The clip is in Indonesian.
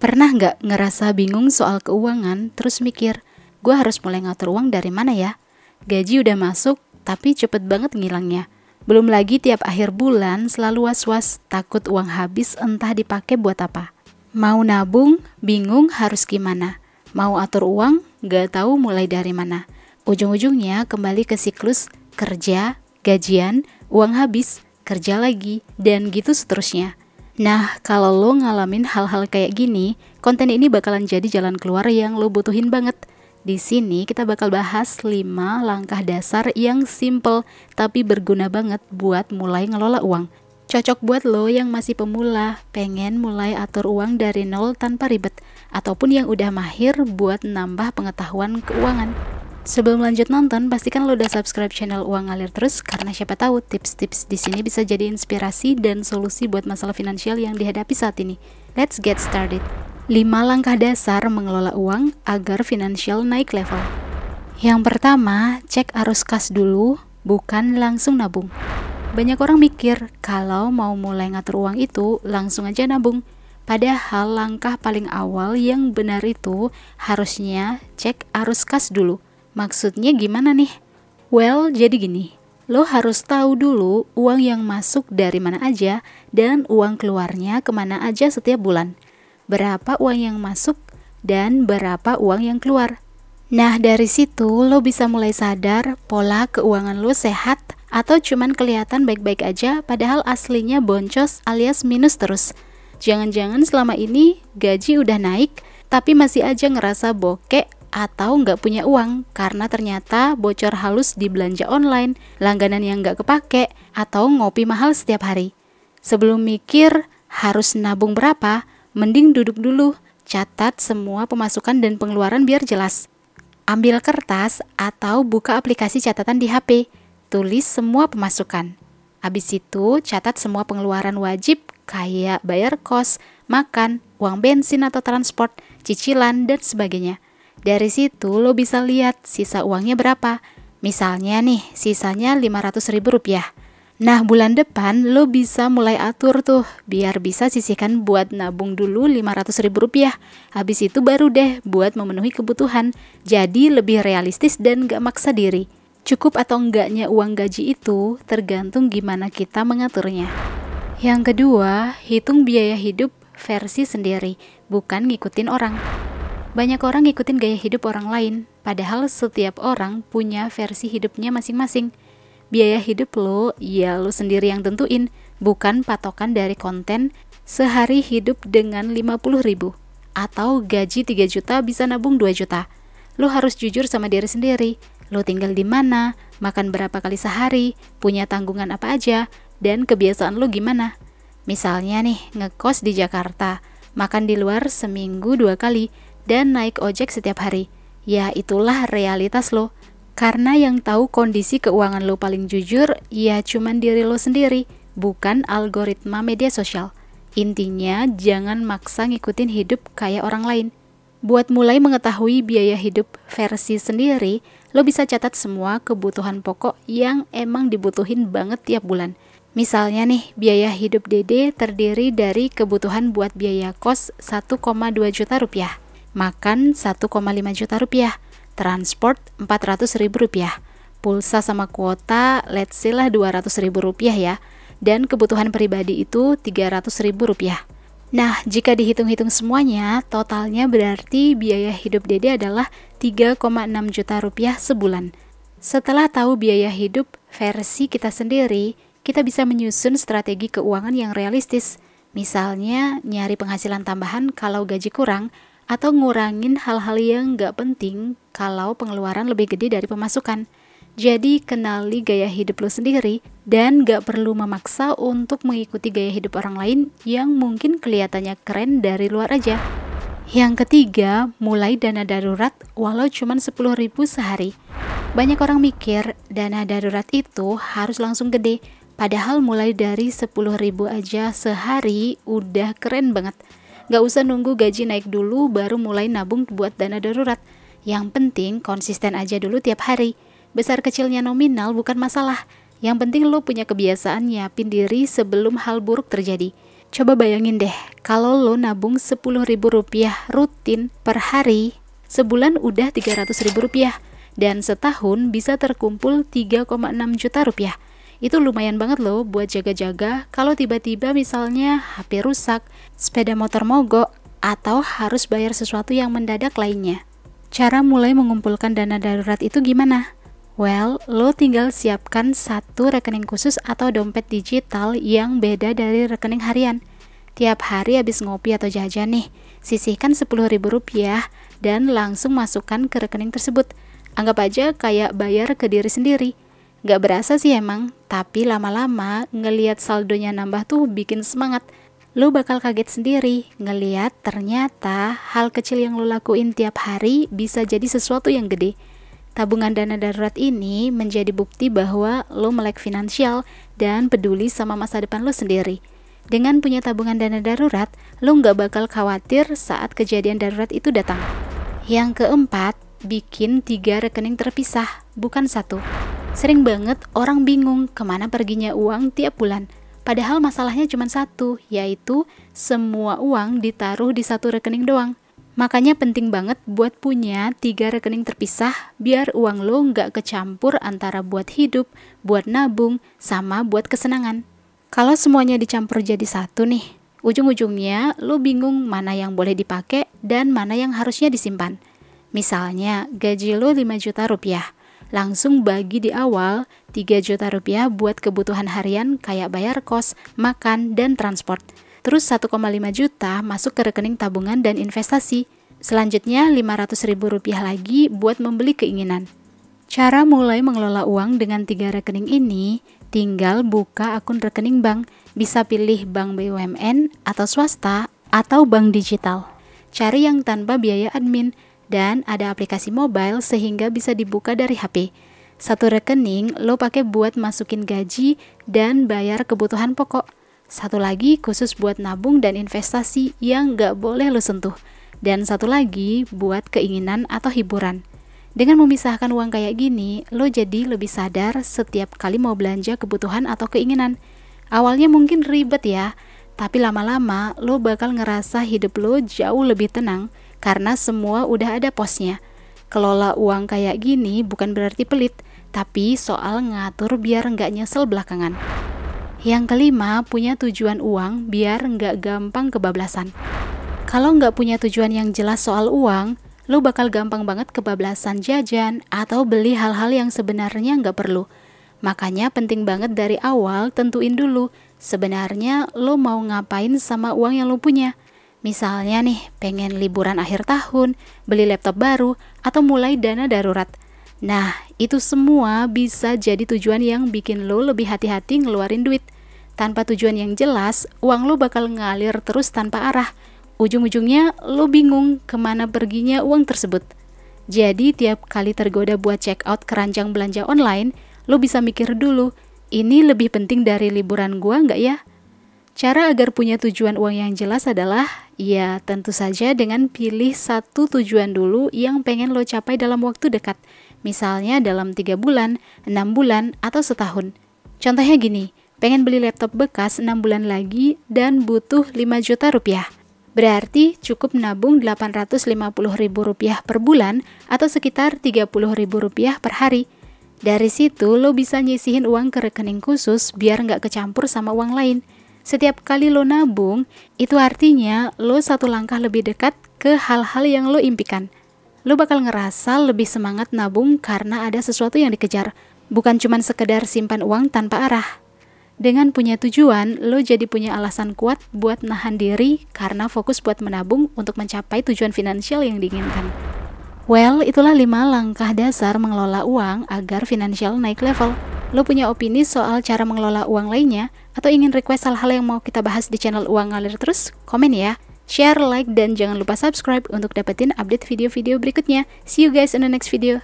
Pernah nggak ngerasa bingung soal keuangan, terus mikir, gue harus mulai ngatur uang dari mana ya? Gaji udah masuk, tapi cepet banget ngilangnya. Belum lagi tiap akhir bulan selalu was-was, takut uang habis entah dipakai buat apa. Mau nabung, bingung harus gimana. Mau atur uang, nggak tahu mulai dari mana. Ujung-ujungnya kembali ke siklus kerja, gajian, uang habis, kerja lagi, dan gitu seterusnya. Nah, kalau lo ngalamin hal-hal kayak gini, konten ini bakalan jadi jalan keluar yang lo butuhin banget. Di sini kita bakal bahas 5 langkah dasar yang simple tapi berguna banget buat mulai ngelola uang. Cocok buat lo yang masih pemula, pengen mulai atur uang dari nol tanpa ribet, ataupun yang udah mahir buat nambah pengetahuan keuangan. Sebelum lanjut nonton, pastikan lo udah subscribe channel Uang Ngalir Terus karena siapa tahu tips-tips di sini bisa jadi inspirasi dan solusi buat masalah finansial yang dihadapi saat ini. Let's get started. 5 langkah dasar mengelola uang agar finansial naik level. Yang pertama, cek arus kas dulu, bukan langsung nabung. Banyak orang mikir kalau mau mulai ngatur uang itu langsung aja nabung. Padahal langkah paling awal yang benar itu harusnya cek arus kas dulu. Maksudnya gimana nih? Well, jadi gini, lo harus tahu dulu uang yang masuk dari mana aja dan uang keluarnya kemana aja setiap bulan. Berapa uang yang masuk dan berapa uang yang keluar. Nah, dari situ lo bisa mulai sadar pola keuangan lo sehat atau cuman kelihatan baik-baik aja padahal aslinya boncos alias minus terus. Jangan-jangan selama ini gaji udah naik tapi masih aja ngerasa bokek atau nggak punya uang karena ternyata bocor halus di belanja online, langganan yang nggak kepake, atau ngopi mahal setiap hari. Sebelum mikir harus nabung berapa, mending duduk dulu, catat semua pemasukan dan pengeluaran biar jelas. Ambil kertas atau buka aplikasi catatan di HP, tulis semua pemasukan. Habis itu catat semua pengeluaran wajib kayak bayar kos, makan, uang bensin atau transport, cicilan, dan sebagainya. Dari situ lo bisa lihat sisa uangnya berapa. Misalnya nih, sisanya Rp500.000. Nah, bulan depan lo bisa mulai atur tuh, biar bisa sisihkan buat nabung dulu Rp500.000. Habis itu baru deh buat memenuhi kebutuhan. Jadi lebih realistis dan gak maksa diri. Cukup atau enggaknya uang gaji itu tergantung gimana kita mengaturnya. Yang kedua, hitung biaya hidup versi sendiri, bukan ngikutin orang. Banyak orang ngikutin gaya hidup orang lain, padahal setiap orang punya versi hidupnya masing-masing. Biaya hidup lo, ya lo sendiri yang tentuin, bukan patokan dari konten sehari hidup dengan 50.000 atau gaji 3 juta bisa nabung 2 juta. Lo harus jujur sama diri sendiri, lo tinggal di mana, makan berapa kali sehari, punya tanggungan apa aja, dan kebiasaan lo gimana. Misalnya nih, ngekos di Jakarta, makan di luar seminggu 2 kali, dan naik ojek setiap hari. Ya itulah realitas lo. Karena yang tahu kondisi keuangan lo paling jujur, ya cuman diri lo sendiri, bukan algoritma media sosial. Intinya jangan maksa ngikutin hidup kayak orang lain. Buat mulai mengetahui biaya hidup versi sendiri, lo bisa catat semua kebutuhan pokok yang emang dibutuhin banget tiap bulan. Misalnya nih, biaya hidup Dede terdiri dari kebutuhan buat biaya kos 1,2 juta rupiah. Makan 1,5 juta rupiah, transport 400.000 rupiah, pulsa sama kuota let's say lah 200.000 rupiah ya, dan kebutuhan pribadi itu 300.000 rupiah. Nah, jika dihitung-hitung semuanya, totalnya berarti biaya hidup Dede adalah 3,6 juta rupiah sebulan. Setelah tahu biaya hidup versi kita sendiri, kita bisa menyusun strategi keuangan yang realistis. Misalnya, nyari penghasilan tambahan kalau gaji kurang, atau ngurangin hal-hal yang gak penting kalau pengeluaran lebih gede dari pemasukan. Jadi kenali gaya hidup lo sendiri dan gak perlu memaksa untuk mengikuti gaya hidup orang lain yang mungkin kelihatannya keren dari luar aja. Yang ketiga, mulai dana darurat walau cuma 10.000 sehari. Banyak orang mikir dana darurat itu harus langsung gede, padahal mulai dari 10.000 aja sehari udah keren banget. Gak usah nunggu gaji naik dulu baru mulai nabung buat dana darurat. Yang penting konsisten aja dulu tiap hari. Besar kecilnya nominal bukan masalah. Yang penting lo punya kebiasaan nyiapin diri sebelum hal buruk terjadi. Coba bayangin deh, kalau lo nabung Rp10.000 rutin per hari, sebulan udah Rp300.000, dan setahun bisa terkumpul 3,6 juta rupiah. Itu lumayan banget loh buat jaga-jaga kalau tiba-tiba misalnya HP rusak, sepeda motor mogok, atau harus bayar sesuatu yang mendadak lainnya. Cara mulai mengumpulkan dana darurat itu gimana? Well, lo tinggal siapkan satu rekening khusus atau dompet digital yang beda dari rekening harian. Tiap hari habis ngopi atau jajan nih, sisihkan Rp10.000 dan langsung masukkan ke rekening tersebut. Anggap aja kayak bayar ke diri sendiri. Gak berasa sih emang, tapi lama-lama ngeliat saldonya nambah tuh bikin semangat. Lo bakal kaget sendiri ngeliat ternyata hal kecil yang lo lakuin tiap hari bisa jadi sesuatu yang gede. Tabungan dana darurat ini menjadi bukti bahwa lo melek finansial dan peduli sama masa depan lo sendiri. Dengan punya tabungan dana darurat, lo nggak bakal khawatir saat kejadian darurat itu datang. Yang keempat, bikin 3 rekening terpisah, bukan satu. Sering banget orang bingung kemana perginya uang tiap bulan. Padahal masalahnya cuma satu, yaitu semua uang ditaruh di satu rekening doang. Makanya penting banget buat punya 3 rekening terpisah biar uang lo nggak kecampur antara buat hidup, buat nabung, sama buat kesenangan. Kalau semuanya dicampur jadi satu nih, ujung-ujungnya lo bingung mana yang boleh dipakai dan mana yang harusnya disimpan. Misalnya gaji lo 5 juta rupiah, langsung bagi di awal 3 juta rupiah buat kebutuhan harian kayak bayar kos, makan, dan transport. Terus 1,5 juta masuk ke rekening tabungan dan investasi. Selanjutnya Rp500.000 lagi buat membeli keinginan. Cara mulai mengelola uang dengan 3 rekening ini, tinggal buka akun rekening bank. Bisa pilih bank BUMN atau swasta atau bank digital. Cari yang tanpa biaya admin dan ada aplikasi mobile sehingga bisa dibuka dari HP. Satu rekening lo pakai buat masukin gaji dan bayar kebutuhan pokok. Satu lagi khusus buat nabung dan investasi yang nggak boleh lo sentuh. Dan satu lagi buat keinginan atau hiburan. Dengan memisahkan uang kayak gini, lo jadi lebih sadar setiap kali mau belanja kebutuhan atau keinginan. Awalnya mungkin ribet ya, tapi lama-lama lo bakal ngerasa hidup lo jauh lebih tenang karena semua udah ada posnya. Kelola uang kayak gini bukan berarti pelit, tapi soal ngatur biar nggak nyesel belakangan. Yang kelima, punya tujuan uang biar nggak gampang kebablasan. Kalau nggak punya tujuan yang jelas soal uang, lo bakal gampang banget kebablasan jajan atau beli hal-hal yang sebenarnya nggak perlu. Makanya penting banget dari awal tentuin dulu, sebenarnya lo mau ngapain sama uang yang lo punya. Misalnya nih, pengen liburan akhir tahun, beli laptop baru, atau mulai dana darurat. Nah, itu semua bisa jadi tujuan yang bikin lo lebih hati-hati ngeluarin duit. Tanpa tujuan yang jelas, uang lo bakal ngalir terus tanpa arah. Ujung-ujungnya lo bingung kemana perginya uang tersebut. Jadi tiap kali tergoda buat check out keranjang belanja online, lo bisa mikir dulu, ini lebih penting dari liburan gua nggak ya? Cara agar punya tujuan uang yang jelas adalah, ya tentu saja dengan pilih satu tujuan dulu yang pengen lo capai dalam waktu dekat. Misalnya dalam 3 bulan, 6 bulan, atau setahun. Contohnya gini, pengen beli laptop bekas 6 bulan lagi dan butuh 5 juta rupiah. Berarti cukup nabung Rp850.000 per bulan atau sekitar Rp30.000 per hari. Dari situ lo bisa nyisihin uang ke rekening khusus biar nggak kecampur sama uang lain. Setiap kali lo nabung, itu artinya lo satu langkah lebih dekat ke hal-hal yang lo impikan. Lo bakal ngerasa lebih semangat nabung karena ada sesuatu yang dikejar, bukan cuma sekedar simpan uang tanpa arah. Dengan punya tujuan, lo jadi punya alasan kuat buat nahan diri karena fokus buat menabung untuk mencapai tujuan finansial yang diinginkan. Well, itulah 5 langkah dasar mengelola uang agar finansial naik level. Lo punya opini soal cara mengelola uang lainnya? Atau ingin request hal-hal yang mau kita bahas di channel Uang Ngalir Terus? Komen ya! Share, like, dan jangan lupa subscribe untuk dapetin update video-video berikutnya. See you guys in the next video.